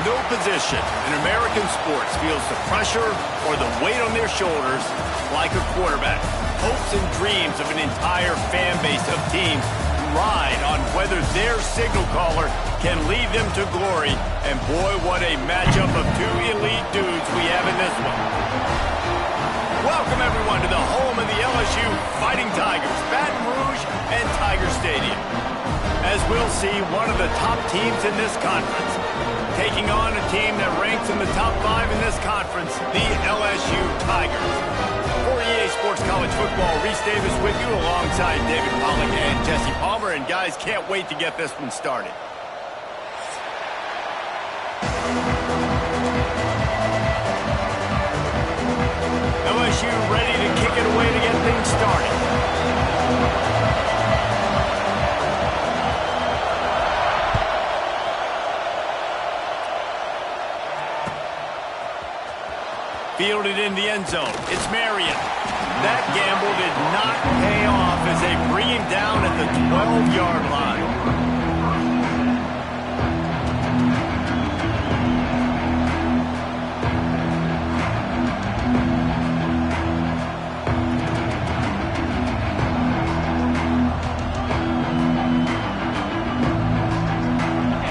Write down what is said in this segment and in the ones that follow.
No position in American sports feels the pressure or the weight on their shoulders like a quarterback. Hopes and dreams of an entire fan base of teams ride on whether their signal caller can lead them to glory. And boy, what a matchup of two elite dudes we have in this one. Welcome, everyone, to the home of the LSU Fighting Tigers, Baton Rouge and Tiger Stadium. As we'll see, one of the top teams in this conference taking on a team that ranks in the top 5 in this conference, the LSU Tigers. For EA Sports College Football, Reese Davis with you alongside David Pollack and Jesse Palmer. And guys, can't wait to get this one started. LSU ready to kick it away to get things started. Fielded in the end zone. It's Marion. That gamble did not pay off as they bring him down at the 12-yard line.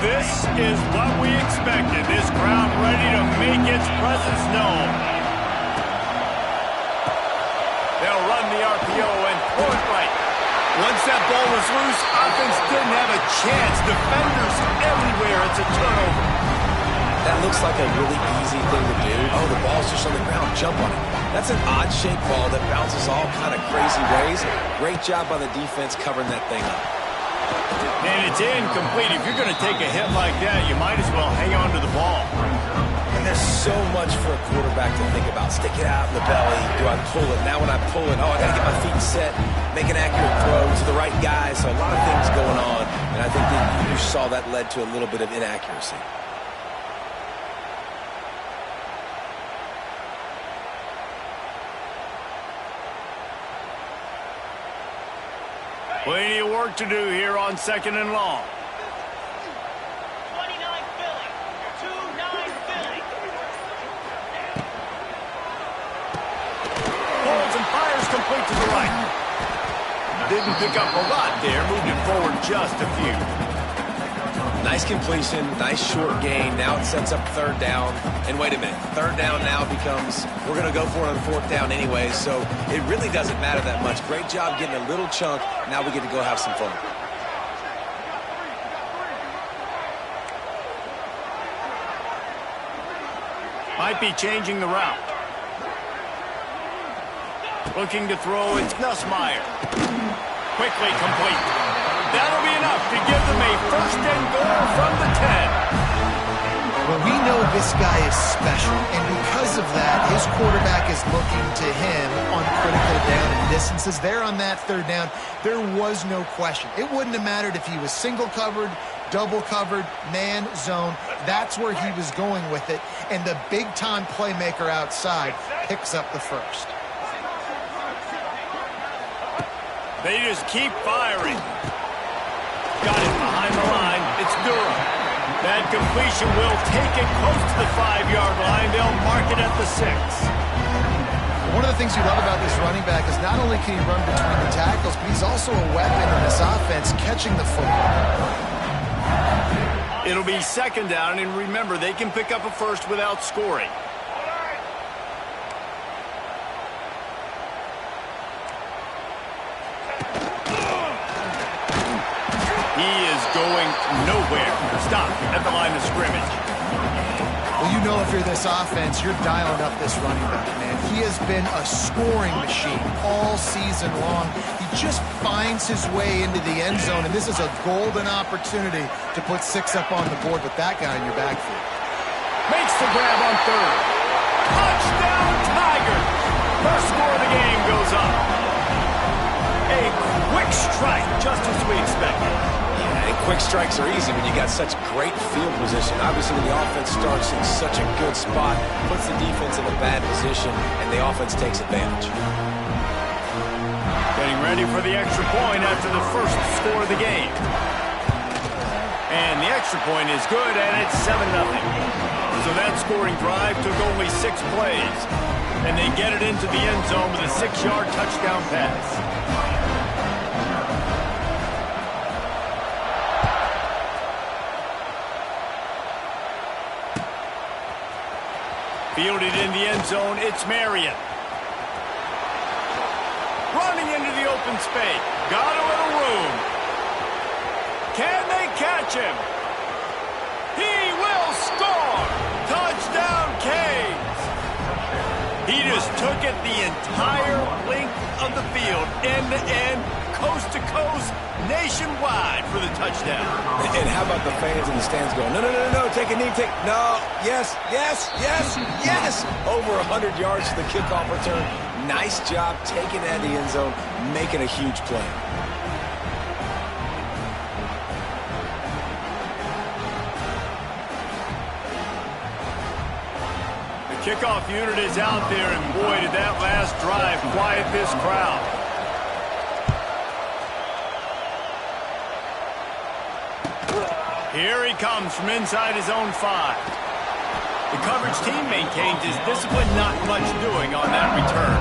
This is what we expected. This crowd ready to make its presence known. They'll run the RPO and throw it right. Once that ball was loose, offense didn't have a chance. Defenders everywhere. It's a turnover. That looks like a really easy thing to do. Oh, the ball's just on the ground. Jump on it. That's an odd-shaped ball that bounces all kind of crazy ways. Great job by the defense covering that thing up. And it's incomplete. If you're going to take a hit like that, you might as well hang on to the ball. And there's so much for a quarterback to think about. Stick it out in the belly. Do I pull it? Now when I pull it, I got to get my feet set, make an accurate throw to the right guy. So a lot of things going on. And I think that you saw that led to a little bit of inaccuracy. Plenty of work to do here on 2nd and long. 29 Philly. 2-9 Philly. Pulls and fires complete to the right. Didn't pick up a lot there. Moved it forward just a few. Nice completion, nice short gain. Now it sets up 3rd down. And wait a minute, 3rd down now becomes, we're going to go for it on 4th down anyway, so it really doesn't matter that much. Great job getting a little chunk. Now we get to go have some fun. Might be changing the route. Looking to throw, it's Nussmeier. Quickly complete. That'll be enough to give them a 1st and goal from the 10. Well, we know this guy is special, and because of that, his quarterback is looking to him on critical down and distances. There on that 3rd down, there was no question. It wouldn't have mattered if he was single covered, double covered, man, zone. That's where he was going with it, and the big-time playmaker outside picks up the 1st. They just keep firing. Got it behind the line. It's Durham. That completion will take it close to the 5-yard line. They'll mark it at the 6. One of the things you love about this running back is not only can he run between the tackles, but he's also a weapon in this offense catching the football. It'll be 2nd down, and remember, they can pick up a 1st without scoring. Going nowhere. Stop at the line of scrimmage. Well, you know if you're this offense, you're dialing up this running back, man. He has been a scoring machine all season long. He just finds his way into the end zone, and this is a golden opportunity to put 6 up on the board with that guy in your backfield. Makes the grab on 3rd. Touchdown, Tigers! First score of the game goes up. A quick strike, just as we expected. Quick strikes are easy when you got such great field position. Obviously, when the offense starts in such a good spot, puts the defense in a bad position, and the offense takes advantage. Getting ready for the extra point after the 1st score of the game. And the extra point is good, and it's 7-0. high-scoring drive took only 6 plays, and they get it into the end zone with a 6-yard touchdown pass. Fielded in the end zone, it's Marion. Running into the open space. Got a little room. Can they catch him? He will score! Touchdown, Canes! He just took it the entire length of the field, end-to-end, coast-to-coast, nationwide for the touchdown. And how about the fans in the stands going, no, no, no, no, take a knee, no, yes, yes, yes, yes. Over 100 yards to the kickoff return. Nice job taking that in the end zone, making a huge play. The kickoff unit is out there, and boy, did that last drive quiet this crowd. Here he comes from inside his own 5. The coverage team maintains his discipline, not much doing on that return.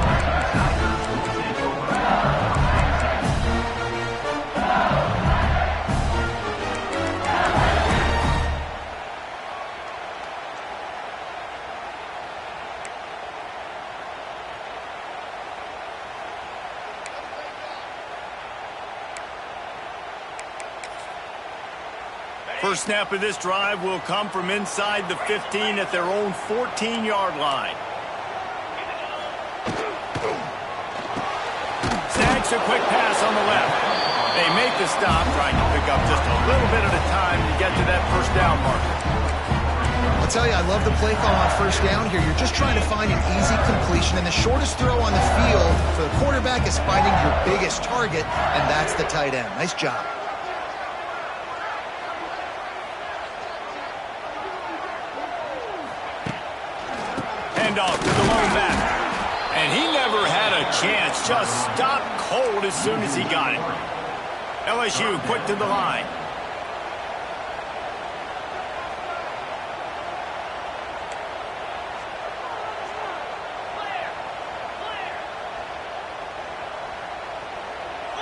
First snap of this drive will come from inside the 15 at their own 14-yard line. Snags a quick pass on the left. They make the stop, trying to pick up just a little bit at a time to get to that first down marker. I'll tell you, I love the play call on first down here. You're just trying to find an easy completion, and the shortest throw on the field for the quarterback is finding your biggest target, and that's the tight end. Nice job. Off to the lone back. And he never had a chance. Just stopped cold as soon as he got it. LSU quick to the line.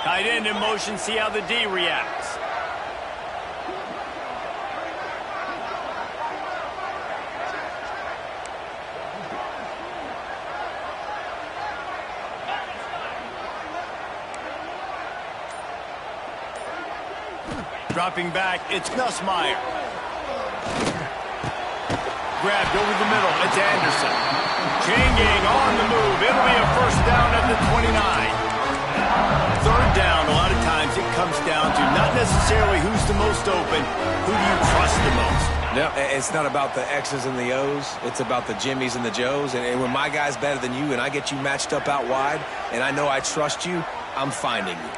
Tight end in motion. See how the D reacts. Dropping back, it's Nussmeier. Grabbed over the middle, it's Anderson. Chain gang on the move. It'll be a first down at the 29. Third down, a lot of times it comes down to not necessarily who's the most open, who do you trust the most? No, it's not about the X's and the O's. It's about the Jimmys and the Joes. And when my guy's better than you and I get you matched up out wide and I know I trust you, I'm finding you.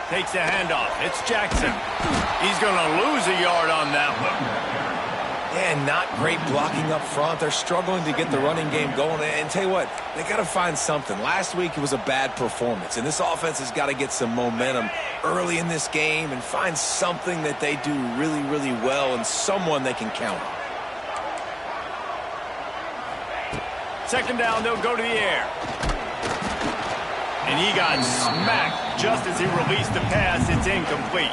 Takes the handoff. It's Jackson. He's going to lose a yard on that one. Yeah, not great blocking up front. They're struggling to get the running game going. And tell you what, they got to find something. Last week it was a bad performance, and this offense has got to get some momentum early in this game and find something that they do really, really well and someone they can count on. Second down, they'll go to the air. And he got smacked just as he released the pass. It's incomplete.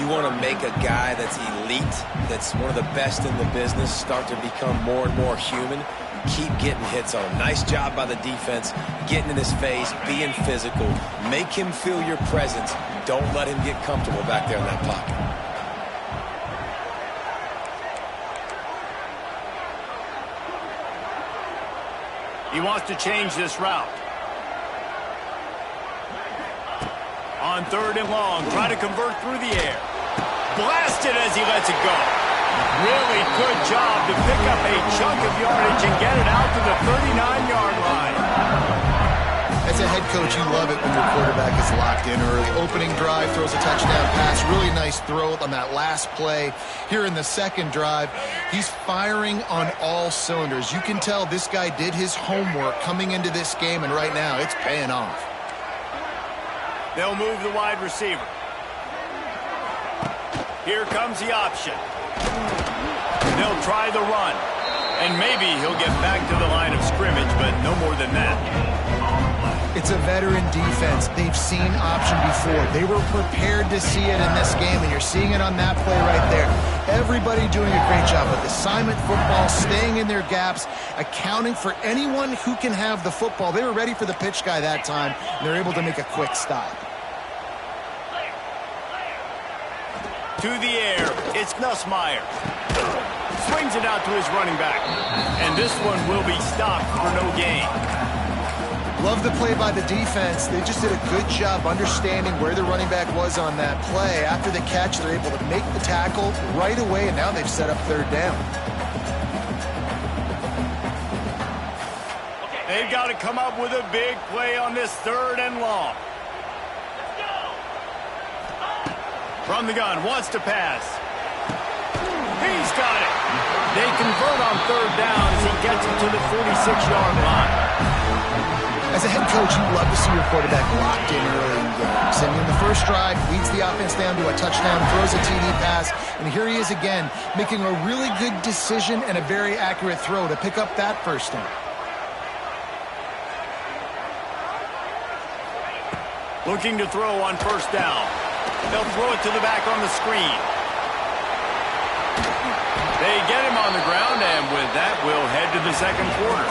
You want to make a guy that's elite, that's one of the best in the business, start to become more and more human. Keep getting hits on him. Nice job by the defense, getting in his face, being physical. Make him feel your presence. Don't let him get comfortable back there in that pocket. He wants to change this route. On third and long, try to convert through the air. Blasted as he lets it go. Really good job to pick up a chunk of yardage and get it out to the 39-yard line. As a head coach, you love it when your quarterback is locked in early. Opening drive, throws a touchdown pass. Really nice throw on that last play. Here in the second drive, he's firing on all cylinders. You can tell this guy did his homework coming into this game, and right now it's paying off. They'll move the wide receiver. Here comes the option. They'll try the run. And maybe he'll get back to the line of scrimmage, but no more than that. It's a veteran defense. They've seen option before. They were prepared to see it in this game, and you're seeing it on that play right there. Everybody doing a great job with assignment football, staying in their gaps, accounting for anyone who can have the football. They were ready for the pitch guy that time, and they're able to make a quick stop. To the air, it's Nussmeier. Swings it out to his running back. And this one will be stopped for no gain. Love the play by the defense. They just did a good job understanding where the running back was on that play. After the catch, they're able to make the tackle right away, and now they've set up third down. They've got to come up with a big play on this 3rd and long. From the gun, wants to pass. He's got it. They convert on 3rd down as he gets it to the 46-yard line. As a head coach, you'd love to see your quarterback locked in early in games. And in the first drive, leads the offense down to a touchdown, throws a TD pass, and here he is again, making a really good decision and a very accurate throw to pick up that first down. Looking to throw on 1st down. They'll throw it to the back on the screen. They get him on the ground, and with that, we'll head to the 2nd quarter.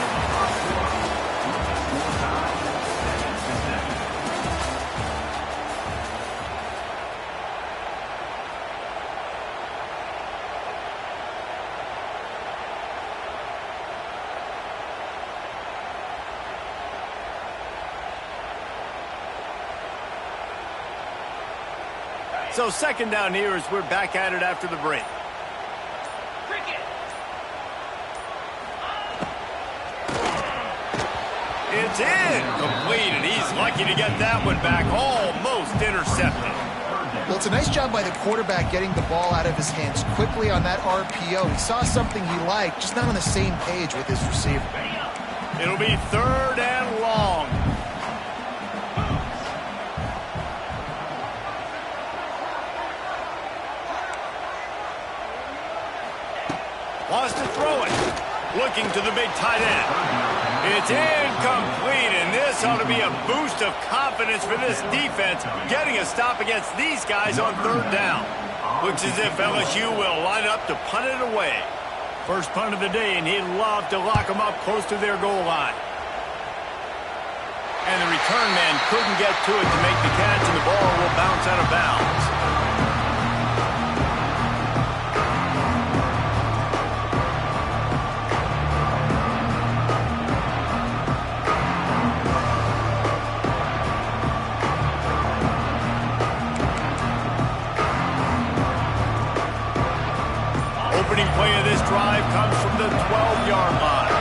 So 2nd down here as we're back at it after the break. It's in. Completed. He's lucky to get that one back. Almost intercepted. Well, it's a nice job by the quarterback getting the ball out of his hands quickly on that RPO. He saw something he liked, just not on the same page with his receiver. It'll be 3rd and long. Wants to throw it. Looking to the big tight end. It's incomplete, and this ought to be a boost of confidence for this defense, getting a stop against these guys on 3rd down. Looks as if LSU will line up to punt it away. First punt of the day, and he'd love to lock them up close to their goal line. And the return man couldn't get to it to make the catch, and the ball will bounce out of bounds. Opening play of this drive comes from the 12-yard line.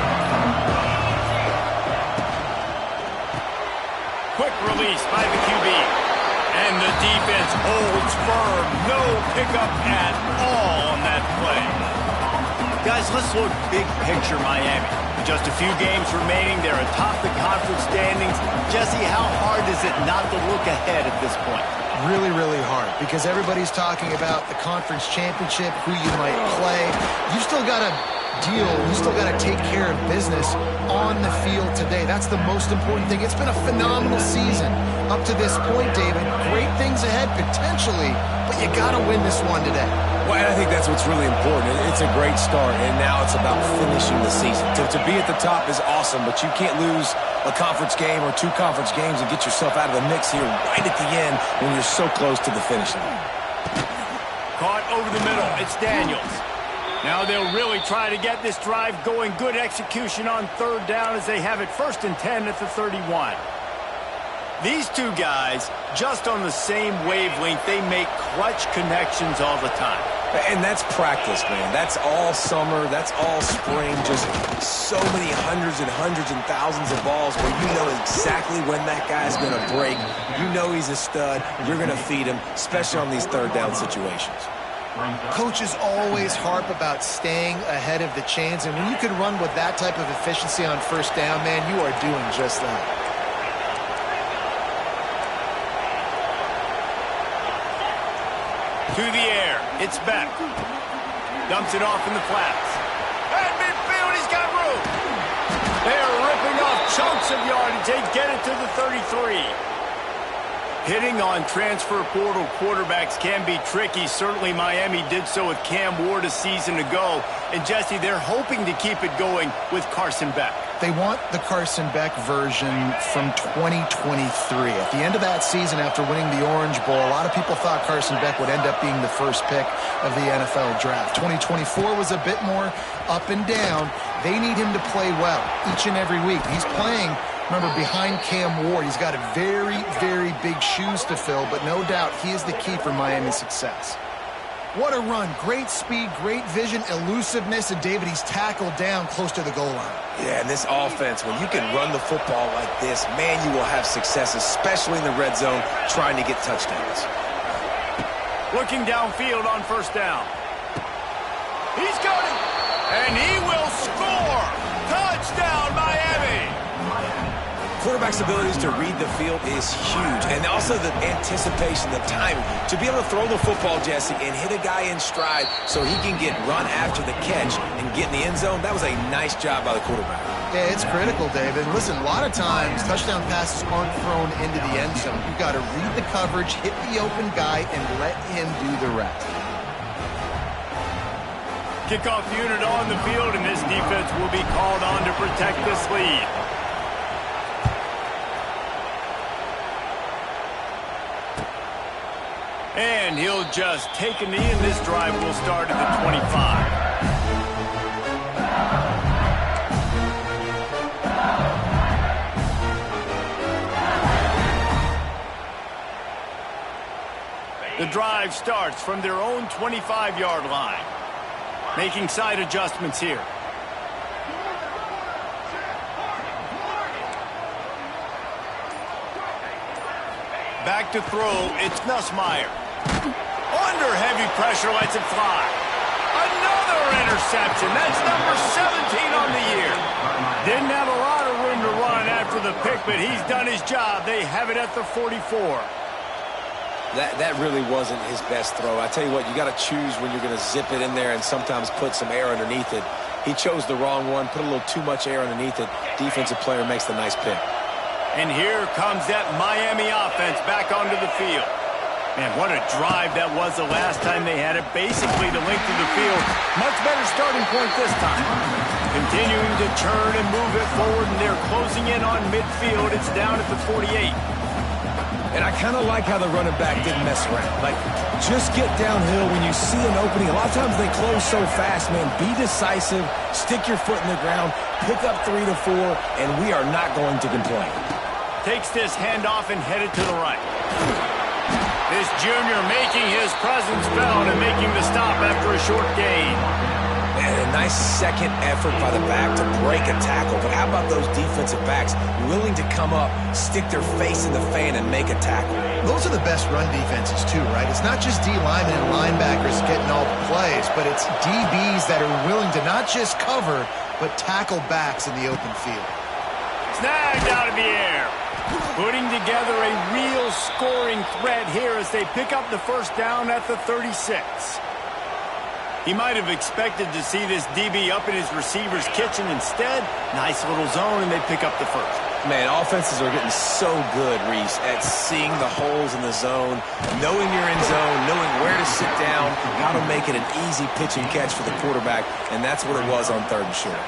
Quick release by the QB. And the defense holds firm. No pickup at all on that play. Guys, let's look big picture Miami. Just a few games remaining. They're atop the conference standings. Jesse, how hard is it not to look ahead at this point? Really, really hard, because everybody's talking about the conference championship, who you might play. You still got to deal. You still got to take care of business on the field today. That's the most important thing. It's been a phenomenal season up to this point, David. Great things ahead, potentially, but you got to win this one today. Well, and I think that's what's really important. It's a great start, and now it's about finishing the season. To be at the top is awesome, but you can't lose a conference game or 2 conference games and get yourself out of the mix here right at the end when you're so close to the finish line. Caught over the middle. It's Daniels. Now they'll really try to get this drive going. Good execution on 3rd down as they have it 1st and 10 at the 31. These two guys, just on the same wavelength, they make clutch connections all the time. And that's practice, man. That's all summer. That's all spring. Just so many hundreds and thousands of balls where you know exactly when that guy's going to break. You know he's a stud. You're going to feed him, especially on these 3rd down situations. Coaches always harp about staying ahead of the chains, and when you can run with that type of efficiency on 1st down, man, you are doing just that. To the air. It's Beck. Dumps it off in the flats. At midfield, he's got room. They're ripping off chunks of yardage. They get it to the 33. Hitting on transfer portal quarterbacks can be tricky. Certainly Miami did so with Cam Ward a season ago. And Jesse, they're hoping to keep it going with Carson Beck. They want the Carson Beck version from 2023. At the end of that season, after winning the Orange Bowl, a lot of people thought Carson Beck would end up being the first pick of the NFL draft. 2024 was a bit more up and down. They need him to play well each and every week. He's playing, remember, behind Cam Ward. He's got a very, very big shoes to fill, but no doubt he is the key for Miami's success. What a run. Great speed, great vision, elusiveness, and David, he's tackled down close to the goal line. Yeah, and this offense, when you can run the football like this, man, you will have success, especially in the red zone, trying to get touchdowns. Looking downfield on first down. He's got it, and he will score. Touchdown, Miami. Quarterback's abilities to read the field is huge, and also the anticipation, the timing. To be able to throw the football, Jesse, and hit a guy in stride so he can get run after the catch and get in the end zone, that was a nice job by the quarterback. Yeah, it's critical, David. Listen, a lot of times touchdown passes aren't thrown into the end zone. You've got to read the coverage, hit the open guy, and let him do the rest. Kickoff unit on the field, and this defense will be called on to protect this lead. And he'll just take a knee, and this drive will start at the 25. The drive starts from their own 25-yard line. Making side adjustments here. Back to throw, it's Nussmeier. Under heavy pressure, lets it fly. Another interception. That's number 17 on the year. Didn't have a lot of room to run after the pick, but he's done his job. They have it at the 44. That really wasn't his best throw. I tell you what, you got to choose when you're going to zip it in there and sometimes put some air underneath it. He chose the wrong one, put a little too much air underneath it. Defensive player makes the nice pick. And here comes that Miami offense back onto the field. Man, what a drive that was the last time they had it. Basically the length of the field. Much better starting point this time. Continuing to turn and move it forward, and they're closing in on midfield. It's down at the 48. And I kind of like how the running back didn't mess around. Like, just get downhill when you see an opening. A lot of times they close so fast, man. Be decisive, stick your foot in the ground, pick up 3 to 4, and we are not going to complain. Takes this handoff and headed to the right. This junior making his presence felt and making the stop after a short gain. And a nice second effort by the back to break a tackle. But how about those defensive backs willing to come up, stick their face in the fan, and make a tackle? Those are the best run defenses, too, right? It's not just D linemen and linebackers getting all the plays, but it's DBs that are willing to not just cover, but tackle backs in the open field. Snagged out of the air. Putting together a real scoring threat here as they pick up the first down at the 36. He might have expected to see this DB up in his receiver's kitchen. Instead, nice little zone, and they pick up the first. Man, offenses are getting so good, Reese, at seeing the holes in the zone, knowing you're in zone, knowing where to sit down, how to make it an easy pitch and catch for the quarterback, and that's what it was on 3rd and short.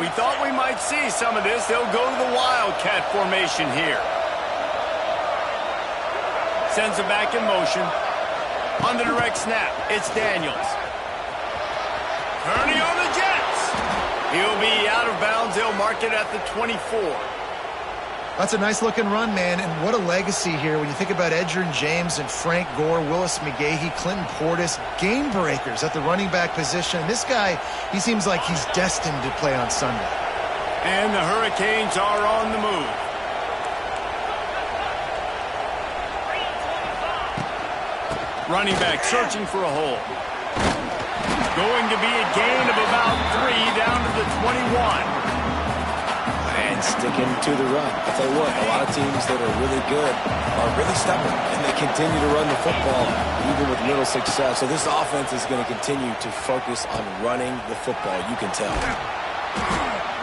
We thought we might see some of this. They'll go to the Wildcat formation here. Sends it back in motion. On the direct snap, it's Daniels. Turning on the Jets. He'll be out of bounds. They'll mark it at the 24. That's a nice-looking run, man, and what a legacy here when you think about Edgerrin James and Frank Gore, Willis McGahee, Clinton Portis, game breakers at the running back position. This guy, he seems like he's destined to play on Sunday. And the Hurricanes are on the move. Running back searching for a hole. Going to be a gain of about 3 down to the 21. And sticking to the run. I'll tell you what, a lot of teams that are really good are really stubborn, and they continue to run the football even with little success. So this offense is going to continue to focus on running the football. You can tell.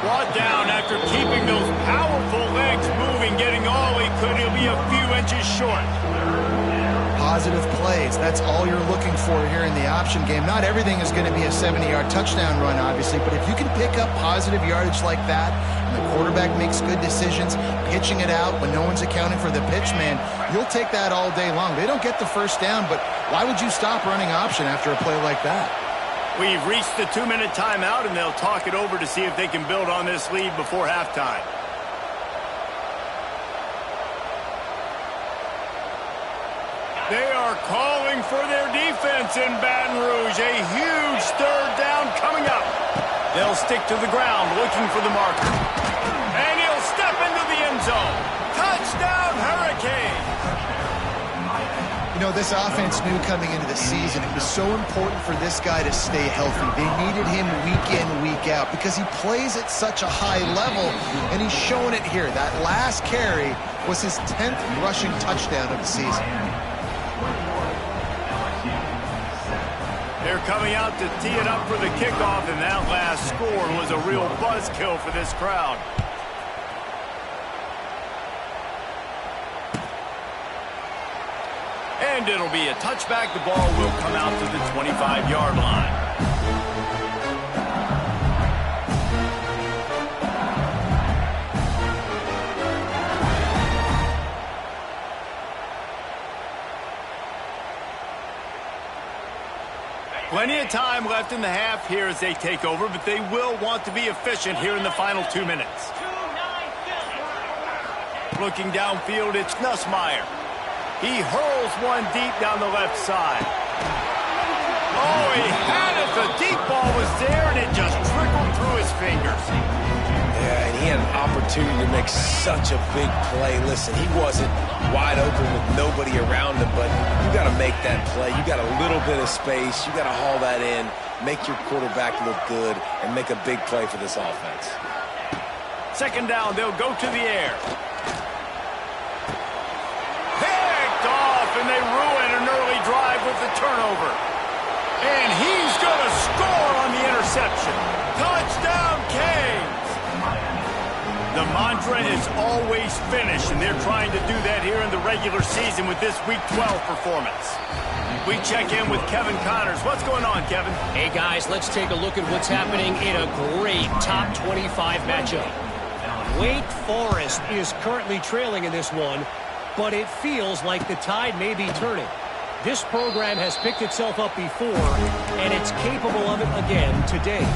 Brought down after keeping those powerful legs moving, getting all he could. He'll be a few inches short. Positive plays. That's all you're looking for here in the option game. Not everything is going to be a 70-yard touchdown run, obviously, but if you can pick up positive yardage like that, and the quarterback makes good decisions, pitching it out when no one's accounting for the pitch, man, you'll take that all day long. They don't get the first down, but why would you stop running option after a play like that? We've reached the 2-minute timeout, and they'll talk it over to see if they can build on this lead before halftime. They are calling for their defense in Baton Rouge. A huge third down coming up. They'll stick to the ground looking for the marker. And he'll step into the end zone. Touchdown, Hurricane! You know, this offense knew coming into the season it was so important for this guy to stay healthy. They needed him week in, week out because he plays at such a high level, and he's showing it here. That last carry was his 10th rushing touchdown of the season. They're coming out to tee it up for the kickoff, and that last score was a real buzzkill for this crowd. And it'll be a touchback. The ball will come out to the 25-yard line. Plenty of time left in the half here as they take over, but they will want to be efficient here in the final 2 minutes. Looking downfield, it's Nussmeier. He hurls one deep down the left side. Oh, he had it. The deep ball was there, and it just trickled through his fingers. Yeah, and he had an opportunity to make such a big play. Listen, he wasn't wide open with nobody around him, but you got to make that play. You got a little bit of space. You got to haul that in, make your quarterback look good, and make a big play for this offense. Second down, they'll go to the air. Picked off, and they ruin an early drive with the turnover. And he's going to score on the interception. Touchdown, Canes! The mantra is always finish, and they're trying to do that here in the regular season with this Week 12 performance. We check in with Kevin Connors. What's going on, Kevin? Hey, guys, let's take a look at what's happening in a great top 25 matchup. Wake Forest is currently trailing in this one, but it feels like the tide may be turning. This program has picked itself up before, and it's capable of it again today.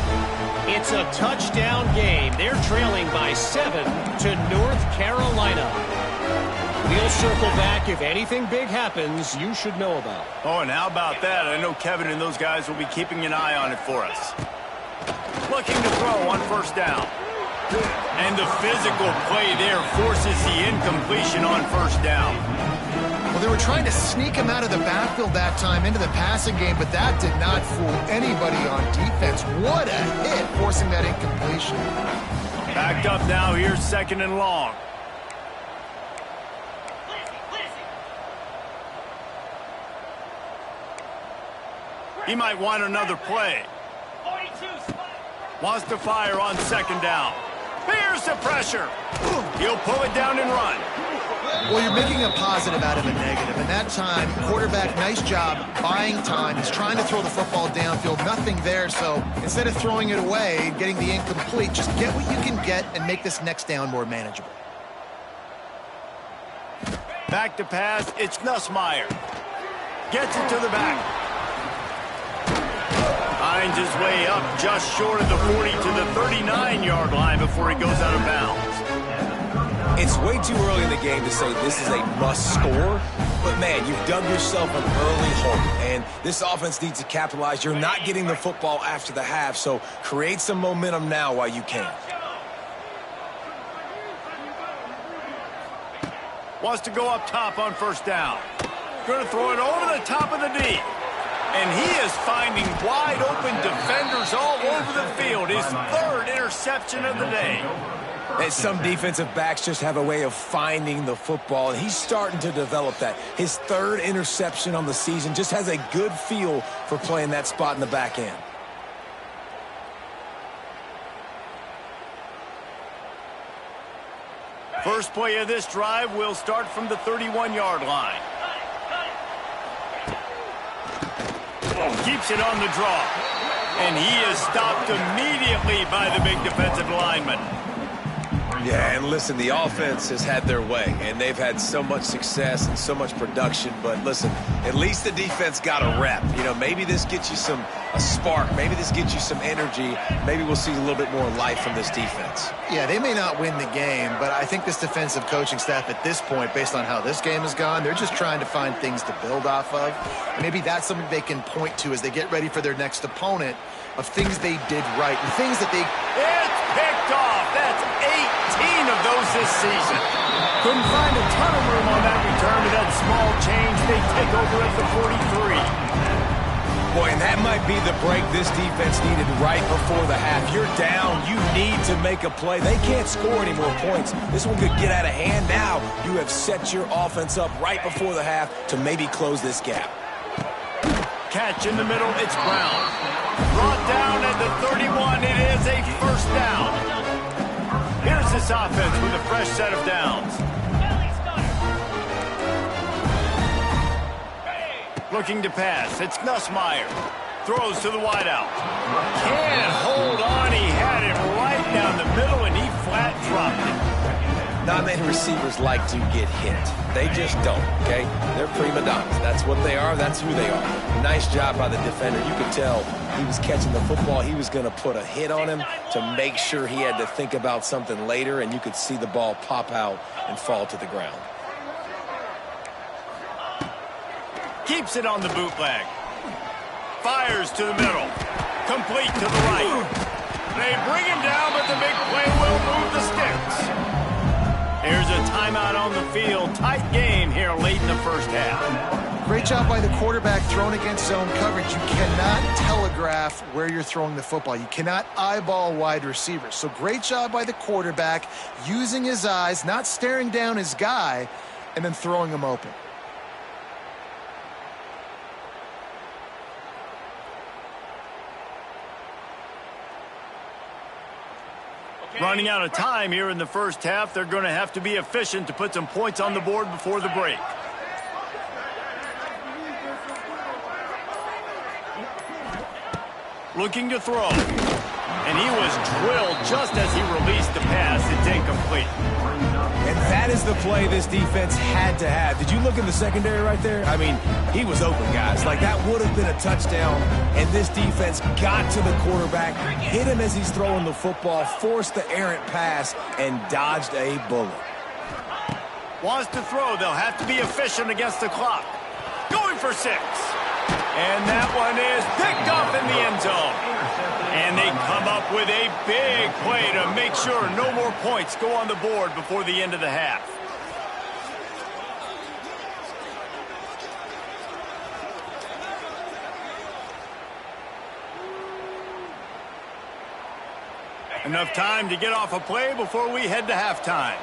It's a touchdown game. They're trailing by 7 to North Carolina. We'll circle back if anything big happens you should know about. Oh, and how about that? I know Kevin and those guys will be keeping an eye on it for us. Looking to throw on first down. And the physical play there forces the incompletion on first down. Well, they were trying to sneak him out of the backfield that time into the passing game, but that did not fool anybody on defense. What a hit, forcing that incompletion. Backed up now, here's second and long. He might want another play. Wants to fire on second down. Here's the pressure. He'll pull it down and run. Well, you're making a positive out of a negative, and that time, quarterback, nice job buying time. He's trying to throw the football downfield, nothing there, so instead of throwing it away, getting the incomplete, just get what you can get and make this next down more manageable. Back to pass, it's Nussmeier. Gets it to the back. Finds his way up just short of the 40 to the 39-yard line before he goes out of bounds. It's way too early in the game to say this is a must score, but man, you've dug yourself an early hole, and this offense needs to capitalize. You're not getting the football after the half, so create some momentum now while you can. Wants to go up top on first down. Going to throw it over the top of the D. And he is finding wide open defenders all over the field. His third interception of the day. And some defensive backs just have a way of finding the football, and he's starting to develop that. His third interception on the season, just has a good feel for playing that spot in the back end. First play of this drive will start from the 31-yard line. Keeps it on the draw. And he is stopped immediately by the big defensive lineman. Yeah, and listen, the offense has had their way, and they've had so much success and so much production. But listen, at least the defense got a rep. You know, maybe this gets you a spark. Maybe this gets you some energy. Maybe we'll see a little bit more life from this defense. Yeah, they may not win the game, but I think this defensive coaching staff at this point, based on how this game has gone, they're just trying to find things to build off of. And maybe that's something they can point to as they get ready for their next opponent, of things they did right and things that they... It's picked off. That's 18 of those this season. Couldn't find a ton of room on that return to that small change. They take over at the 43. Boy, and that might be the break this defense needed right before the half. You're down. You need to make a play. They can't score any more points. This one could get out of hand. Now you have set your offense up right before the half to maybe close this gap. Catch in the middle. It's Brown. Brought down at the 31. It is a first down. Here's this offense with a fresh set of downs. Looking to pass. It's Nussmeier. Throws to the wideout. Can't hold on. He had it right down the middle, and he flat dropped it. Not many receivers like to get hit. They just don't, okay? They're prima donnas. That's what they are. That's who they are. Nice job by the defender. You could tell he was catching the football. He was going to put a hit on him to make sure he had to think about something later, and you could see the ball pop out and fall to the ground. Keeps it on the bootleg. Fires to the middle. Complete to the right. They bring him down, but the big play will move the sticks. There's a timeout on the field. Tight game here late in the first half. Great job by the quarterback thrown against zone coverage. You cannot telegraph where you're throwing the football. You cannot eyeball wide receivers. So great job by the quarterback using his eyes, not staring down his guy, and then throwing him open. Running out of time here in the first half. They're going to have to be efficient to put some points on the board before the break. Looking to throw. And he was drilled just as he released the pass. It's incomplete. And that is the play this defense had to have. Did you look in the secondary right there? I mean, he was open, guys. Like, that would have been a touchdown, and this defense got to the quarterback, hit him as he's throwing the football, forced the errant pass, and dodged a bullet. Wants to throw. They'll have to be efficient against the clock. Going for 6. And that one is picked off in the end zone. And they come up with a big play to make sure no more points go on the board before the end of the half. Enough time to get off a play before we head to halftime.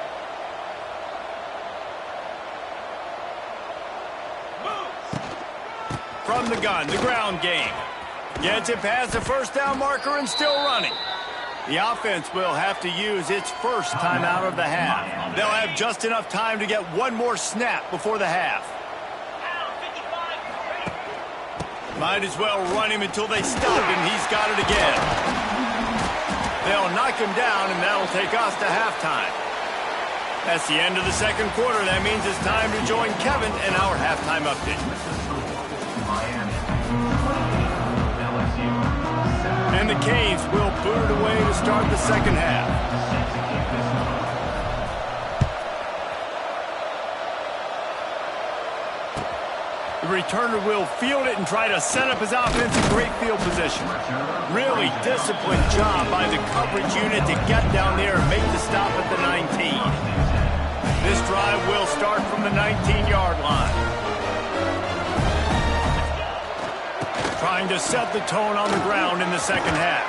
From the gun, the ground game. Gets it past the first down marker and still running. The offense will have to use its first timeout of the half. They'll have just enough time to get one more snap before the half. Might as well run him until they stop him. He's got it again. They'll knock him down, and that'll take us to halftime. That's the end of the second quarter. That means it's time to join Kevin in our halftime update. And the Canes will boot it away to start the second half. The returner will field it and try to set up his offense in great field position. Really disciplined job by the coverage unit to get down there and make the stop at the 19. This drive will start from the 19-yard line. Trying to set the tone on the ground in the second half.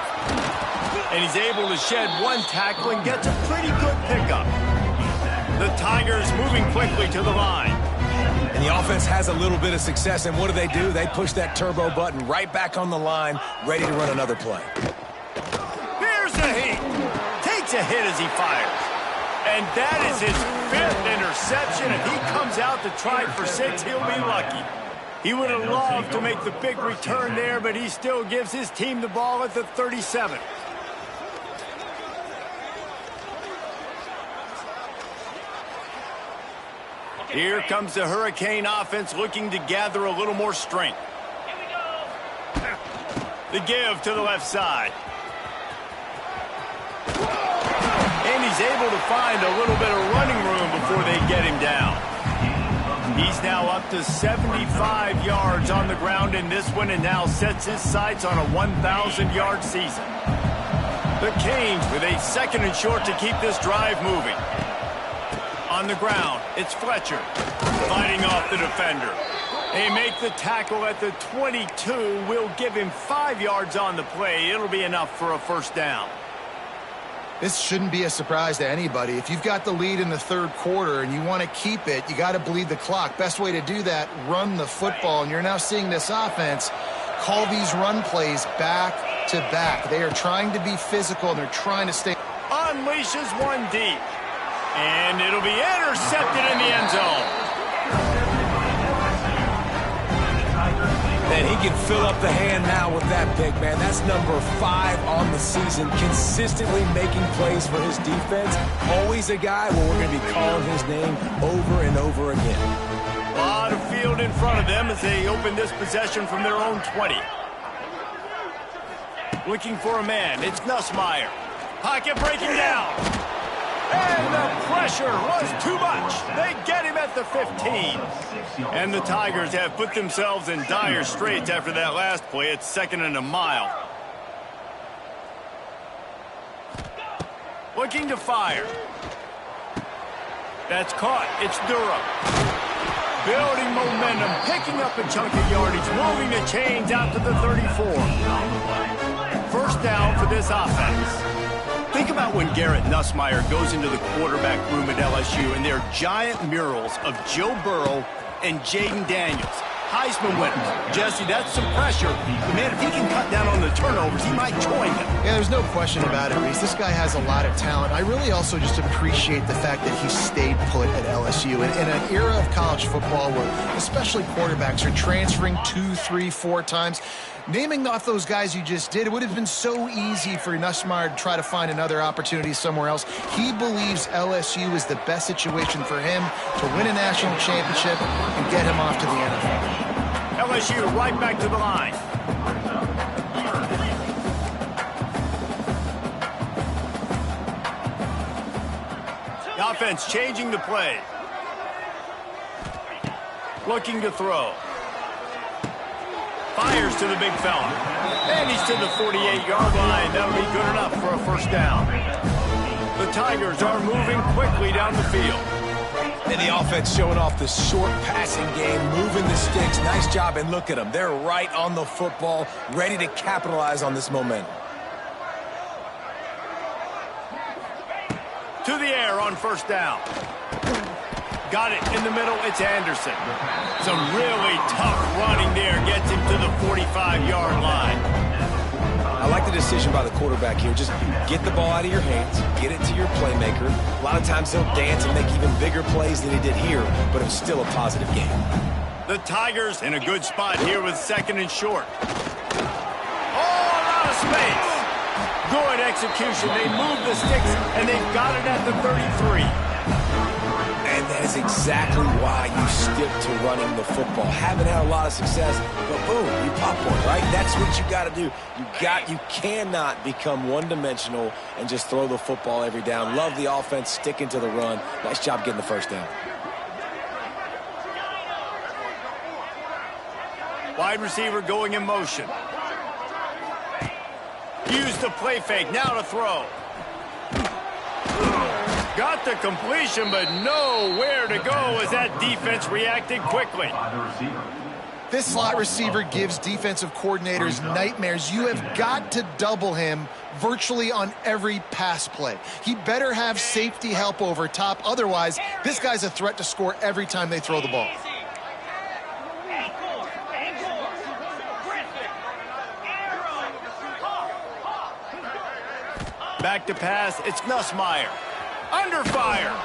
And he's able to shed one tackle and gets a pretty good pickup. The Tigers moving quickly to the line. And the offense has a little bit of success, and what do? They push that turbo button right back on the line, ready to run another play. Here's the heat. Takes a hit as he fires. And that is his 5th interception. If he comes out to try for 6, he'll be lucky. He would have loved to make the big return there, but he still gives his team the ball at the 37. Here comes the Hurricane offense looking to gather a little more strength. The give to the left side. And he's able to find a little bit of running room before they get him down. He's now up to 75 yards on the ground in this one and now sets his sights on a 1,000-yard season. The Canes with a 2nd and short to keep this drive moving. On the ground, it's Fletcher fighting off the defender. They make the tackle at the 22. Will give him 5 yards on the play. It'll be enough for a first down. This shouldn't be a surprise to anybody. If you've got the lead in the 3rd quarter and you want to keep it, you got to bleed the clock. Best way to do that, run the football. And you're now seeing this offense call these run plays back to back. They are trying to be physical, and they're trying to stay. Unleashes one deep. And it'll be intercepted in the end zone. And he can fill up the hand now with that pick, man. That's number 5 on the season, consistently making plays for his defense. Always a guy where we're going to be calling his name over and over again. A lot of field in front of them as they open this possession from their own 20. Looking for a man. It's Nussmeier. Pocket breaking down. And the pressure was too much. They get him at the 15. And the Tigers have put themselves in dire straits after that last play. It's 2nd and a mile. Looking to fire. That's caught. It's Durham. Building momentum, picking up a chunk of yardage, moving the chains out to the 34. First down for this offense. Think about when Garrett Nussmeier goes into the quarterback room at LSU and there are giant murals of Joe Burrow and Jaden Daniels, Heisman winners. Jesse, that's some pressure. But man, if he can cut down on the turnovers, he might join them. Yeah, there's no question about it, Reese. This guy has a lot of talent. I really also just appreciate the fact that he stayed put at LSU. In an era of college football where especially quarterbacks are transferring 2, 3, 4 times, naming off those guys you just did, it would have been so easy for Nussmeier to try to find another opportunity somewhere else. He believes LSU is the best situation for him to win a national championship and get him off to the NFL. LSU right back to the line. The offense changing the play. Looking to throw. Fires to the big fella. And he's to the 48-yard line. That'll be good enough for a first down. The Tigers are moving quickly down the field. And the offense showing off the short passing game, moving the sticks. Nice job, and look at them. They're right on the football, ready to capitalize on this momentum. To the air on first down. Got it in the middle. It's Anderson. Some really tough running there. Gets him to the 45-yard line. I like the decision by the quarterback here. Just get the ball out of your hands, get it to your playmaker. A lot of times he'll dance and make even bigger plays than he did here, but it was still a positive game. The Tigers in a good spot here with 2nd and short. Oh, a lot of space. Good execution. They move the sticks, and they've got it at the 33. And that is exactly why you stick to running the football. Haven't had a lot of success, but boom, you pop one, right? That's what you got to do. You cannot become one-dimensional and just throw the football every down. Love the offense, sticking to the run. Nice job getting the first down. Wide receiver going in motion. Use the play fake, now to throw. Got the completion, but nowhere to go as that defense reacted quickly. This slot receiver gives defensive coordinators nightmares. You have got to double him virtually on every pass play. He better have safety help over top. Otherwise, this guy's a threat to score every time they throw the ball. Back to pass, it's Nussmeier. Under fire.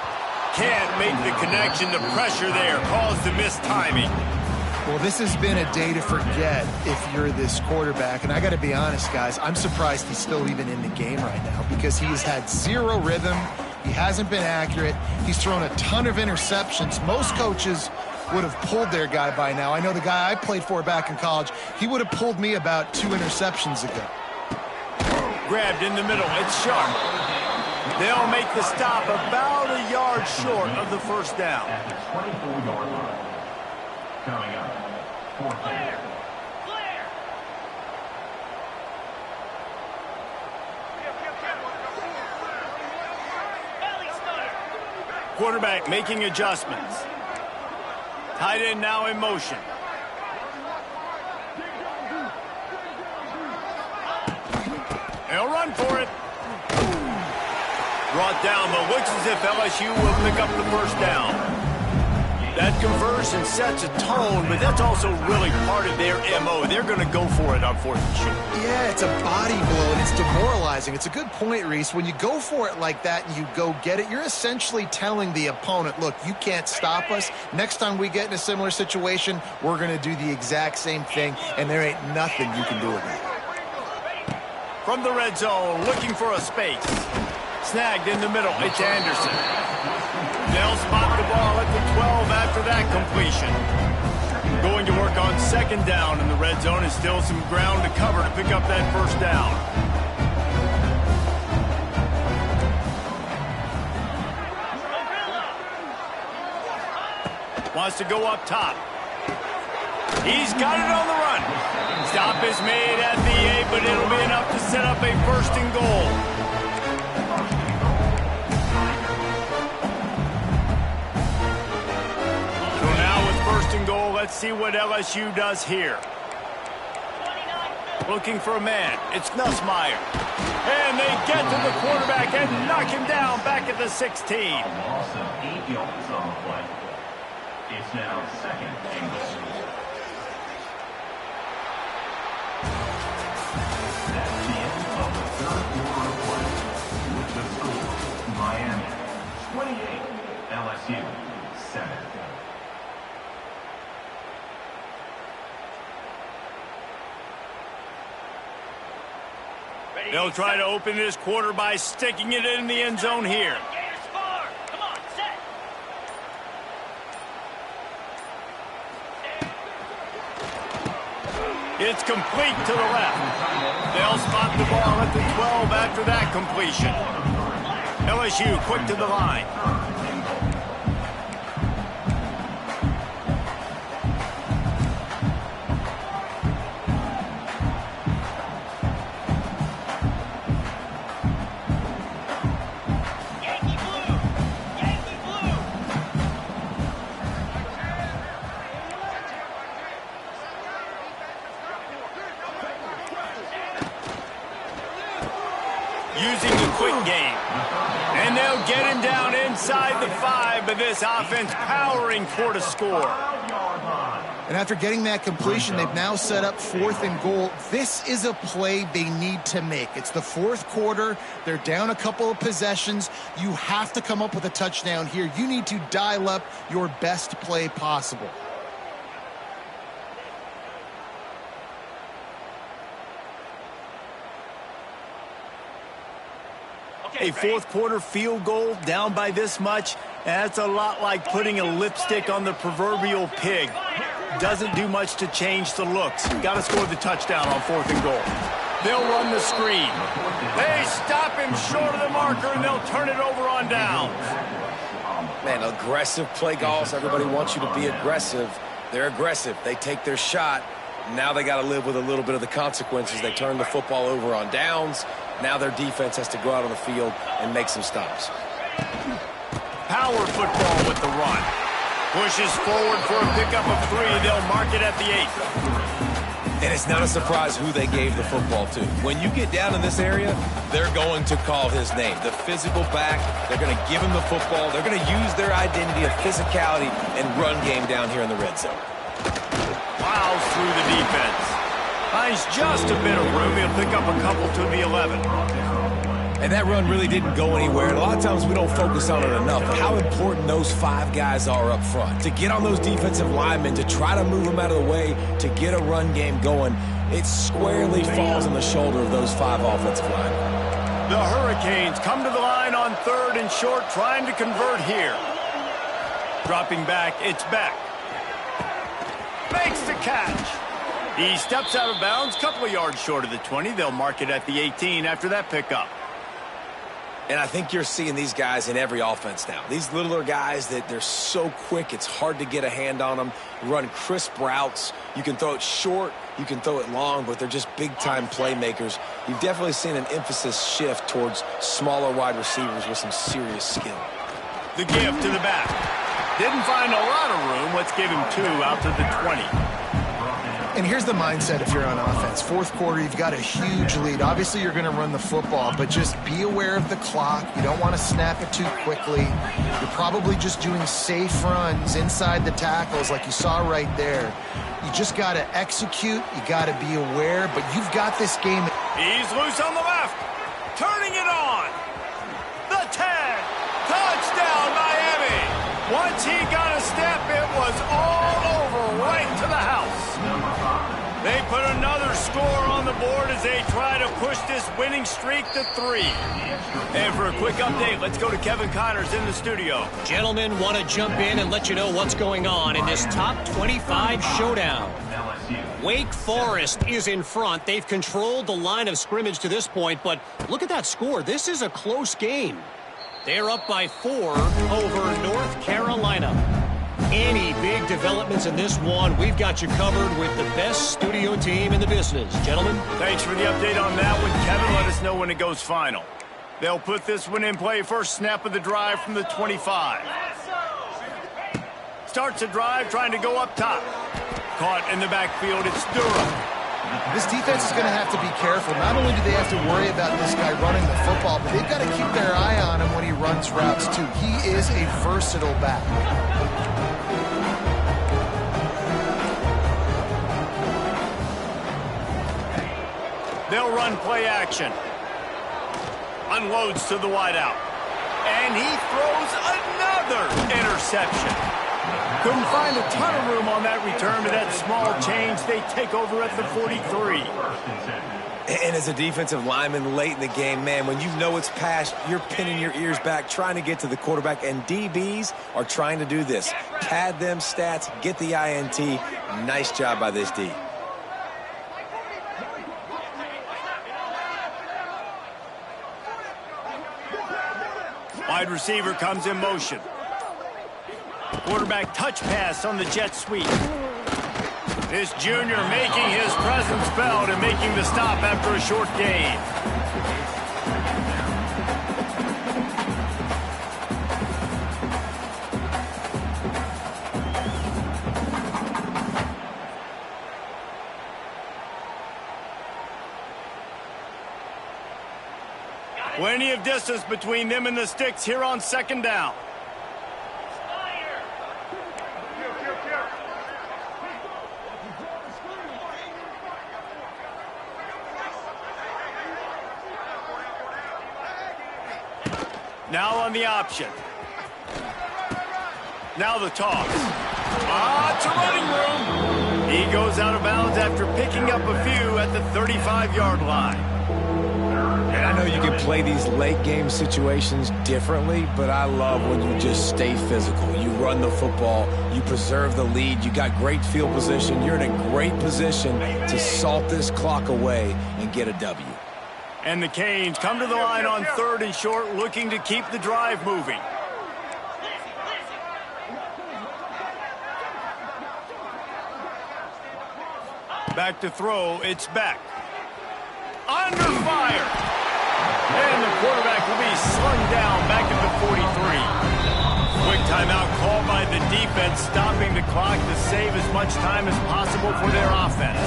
Can't make the connection. The pressure there caused the missed timing. Well, this has been a day to forget if you're this quarterback. And I got to be honest, guys, I'm surprised he's still even in the game right now because he's had zero rhythm. He hasn't been accurate. He's thrown a ton of interceptions. Most coaches would have pulled their guy by now. I know the guy I played for back in college, he would have pulled me about 2 interceptions ago. Grabbed in the middle. It's Sharp. They'll make the stop about a yard short of the first down. Coming up, fourth down. Quarterback making adjustments. Tight end now in motion. They'll run for it. Brought down, but looks as if LSU will pick up the first down. That conversion sets a tone, but that's also really part of their MO. They're going to go for it on 4th and short. Yeah, it's a body blow, and it's demoralizing. It's a good point, Reese. When you go for it like that and you go get it, you're essentially telling the opponent, look, you can't stop us. Next time we get in a similar situation, we're going to do the exact same thing, and there ain't nothing you can do about it. From the red zone, looking for a space. Snagged in the middle. It's Anderson. They'll spot the ball at the 12 after that completion. Going to work on 2nd down in the red zone and still some ground to cover to pick up that first down. Wants to go up top. He's got it on the run. Stop is made at the 8, but it'll be enough to set up a 1st and goal. And goal. Let's see what LSU does here. Looking for a man. It's Nussmeier. And they get to the quarterback and knock him down back at the 16. A loss of 8 yards on the play. It's now 2nd and goal. That's the end of the 3rd quarter of play. With the score, Miami 28, LSU 7. They'll try to open this quarter by sticking it in the end zone here. Come on, set. It's complete to the left. They'll spot the ball at the 12 after that completion. LSU quick to the line. Using the quick game. And they'll get him down inside the 5, but this offense powering toward a score. And after getting that completion, they've now set up 4th and goal. This is a play they need to make. It's the 4th quarter. They're down a couple of possessions. You have to come up with a touchdown here. You need to dial up your best play possible. A 4th quarter field goal down by this much, that's a lot like putting a lipstick on the proverbial pig. Doesn't do much to change the looks. Got to score the touchdown on 4th and goal. They'll run the screen. They stop him short of the marker, and they'll turn it over on downs. Man, aggressive play calls. Everybody wants you to be aggressive. They're aggressive. They take their shot. Now they got to live with a little bit of the consequences. They turn the football over on downs. Now their defense has to go out on the field and make some stops. Power football with the run. Pushes forward for a pickup of 3. They'll mark it at the 8. And it's not a surprise who they gave the football to. When you get down in this area, they're going to call his name. The physical back, they're going to give him the football. They're going to use their identity of physicality and run game down here in the red zone. Plows through the defense. Finds just a bit of room. He'll pick up a couple to the 11. And that run really didn't go anywhere. And a lot of times we don't focus on it enough. How important those 5 guys are up front. To get on those defensive linemen, to try to move them out of the way, to get a run game going, it squarely falls on the shoulder of those 5 offensive linemen. The Hurricanes come to the line on 3rd and short, trying to convert here. Dropping back, it's back. Makes the catch. He steps out of bounds, couple of yards short of the 20. They'll mark it at the 18 after that pickup. And I think you're seeing these guys in every offense now. These littler guys that they're so quick, it's hard to get a hand on them. Run crisp routes. You can throw it short, you can throw it long, but they're just big-time playmakers. You've definitely seen an emphasis shift towards smaller wide receivers with some serious skill. The give to the back. Didn't find a lot of room. Let's give him 2 out to the 20. And here's the mindset if you're on offense. 4th quarter, you've got a huge lead. Obviously, you're going to run the football, but just be aware of the clock. You don't want to snap it too quickly. You're probably just doing safe runs inside the tackles like you saw right there. You just got to execute. You got to be aware, but you've got this game. He's loose on the left. Turning it on. The 10. Touchdown, Miami. Once he got a step, it was all over right to the house. They put another score on the board as they try to push this winning streak to 3. And for a quick update, let's go to Kevin Connors in the studio. Gentlemen, want to jump in and let you know what's going on in this top 25 showdown. Wake Forest is in front. They've controlled the line of scrimmage to this point, but look at that score. This is a close game. They're up by 4 over North Carolina. Any big developments in this one, we've got you covered with the best studio team in the business. Gentlemen. Thanks for the update on that one, Kevin. Let us know when it goes final. They'll put this one in play. First snap of the drive from the 25. Starts a drive trying to go up top. Caught in the backfield. It's Durham. This defense is going to have to be careful. Not only do they have to worry about this guy running the football, but they've got to keep their eye on him when he runs routes, too. He is a versatile back. They'll run play action. Unloads to the wideout. And he throws another interception. Couldn't find a ton of room on that return to that small change. They take over at the 43. And as a defensive lineman late in the game, man, when you know it's past, you're pinning your ears back, trying to get to the quarterback, and DBs are trying to do this. Pad them stats, get the INT. Nice job by this D. Wide receiver comes in motion. Quarterback touch pass on the jet sweep. This junior making his presence felt and making the stop after a short gain. Plenty of distance between them and the sticks here on 2nd down. Now on the option. Now the toss. It's a running room. He goes out of bounds after picking up a few at the 35-yard line. And I know you can play these late game situations differently, but I love when you just stay physical. You run the football, you preserve the lead, you got great field position, you're in a great position to salt this clock away and get a W. And the Canes come to the line on 3rd and short, looking to keep the drive moving. Back to throw, it's back. Under fire. And the quarterback will be slung down back at the 43. Quick timeout called by the the defense stopping the clock to save as much time as possible for their offense.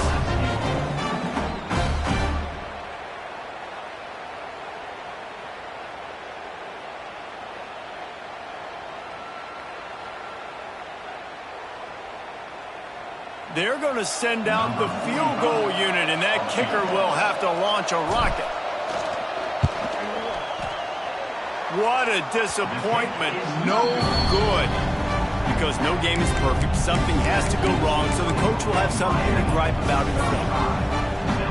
They're going to send out the field goal unit, and that kicker will have to launch a rocket. What a disappointment. No good. Because no game is perfect. Something has to go wrong, so the coach will have something to gripe about in front.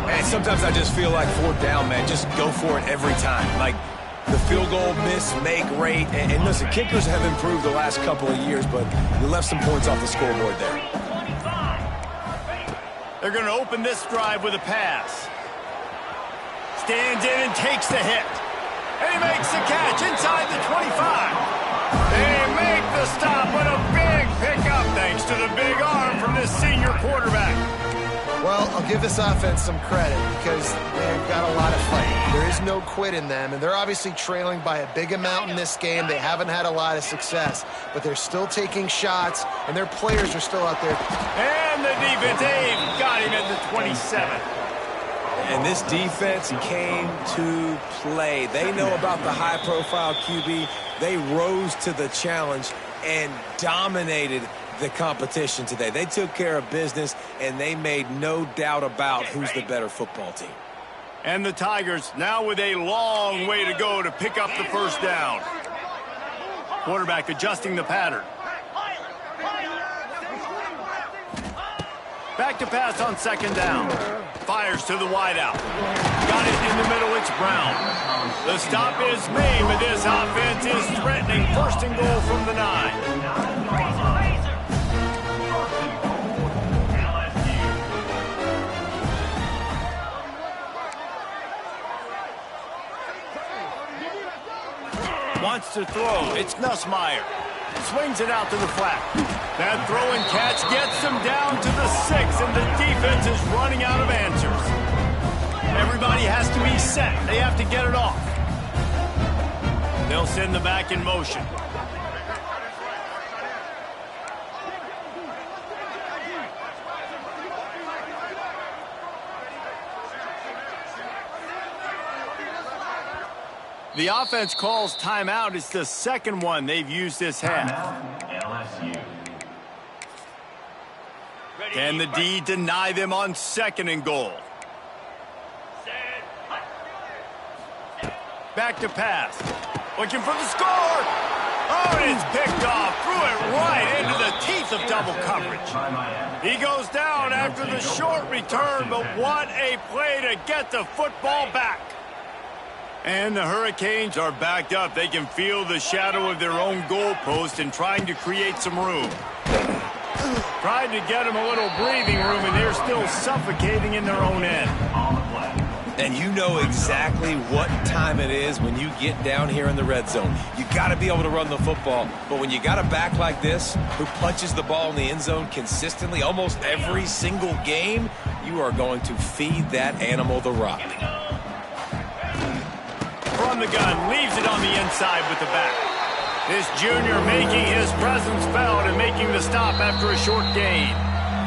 Man, sometimes I just feel like fourth down, man. Just go for it every time. Like the field goal miss, make rate. And listen, kickers have improved the last couple of years, but you left some points off the scoreboard there. They're going to open this drive with a pass. Stands in and takes the hit. And he makes the catch inside the 25. They make the stop with a big pickup thanks to the big arm from this senior quarterback. Well, I'll give this offense some credit because they've got a lot of fight. There is no quit in them, and they're obviously trailing by a big amount in this game. They haven't had a lot of success, but they're still taking shots, and their players are still out there. And the defense, got him at the 27. And this defense came to play. They know about the high-profile QB. They rose to the challenge and dominated the competition today. They took care of business, and they made no doubt about who's the better football team. And the Tigers now with a long way to go to pick up the first down. Quarterback adjusting the pattern. Back to pass on second down. Fires to the wideout. Got it in the middle, it's Brown. The stop is made, but this offense is threatening first and goal from the 9. Wants to throw. It's Nussmeier. Swings it out to the flat. That throw and catch gets them down to the 6, and the defense is running out of answers. Everybody has to be set. They have to get it off. They'll send the back in motion. The offense calls timeout. It's the second one they've used this half. LSU. Can the D deny them on second and goal? Back to pass. Looking for the score. Oh, and it's picked off. Threw it right into the teeth of double coverage. He goes down after the short return, but what a play to get the football back. And the Hurricanes are backed up. They can feel the shadow of their own goalpost and trying to create some room. Tried to get them a little breathing room, and they're still suffocating in their own end. And you know exactly what time it is when you get down here in the red zone. You got to be able to run the football, but when you got a back like this who punches the ball in the end zone consistently almost every single game, you are going to feed that animal the rock. From the gun, leaves it on the inside with the back. This junior making his presence felt and making the stop after a short gain.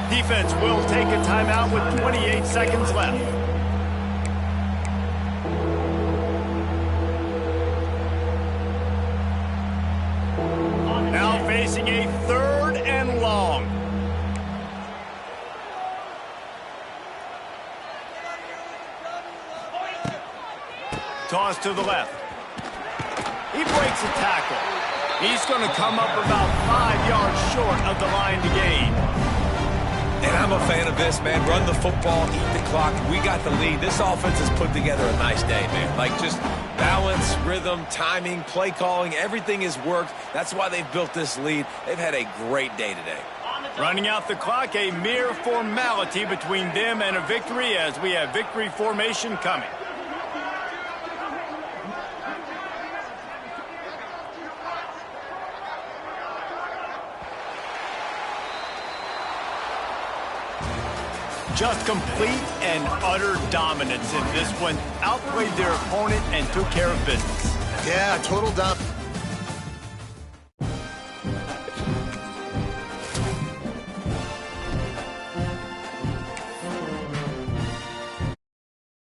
Defense will take a timeout with 28 seconds left. Now facing a third and long. Toss to the left. He breaks a tackle. He's going to come up about 5 yards short of the line to gain. And I'm a fan of this, man. Run the football, eat the clock. We got the lead. This offense has put together a nice day, man. Like just balance, rhythm, timing, play calling, everything has worked. That's why they've built this lead. They've had a great day today. Running out the clock, a mere formality between them and a victory as we have victory formation coming. Just complete and utter dominance in this one. Outplayed their opponent and took care of business. Yeah, total dominance.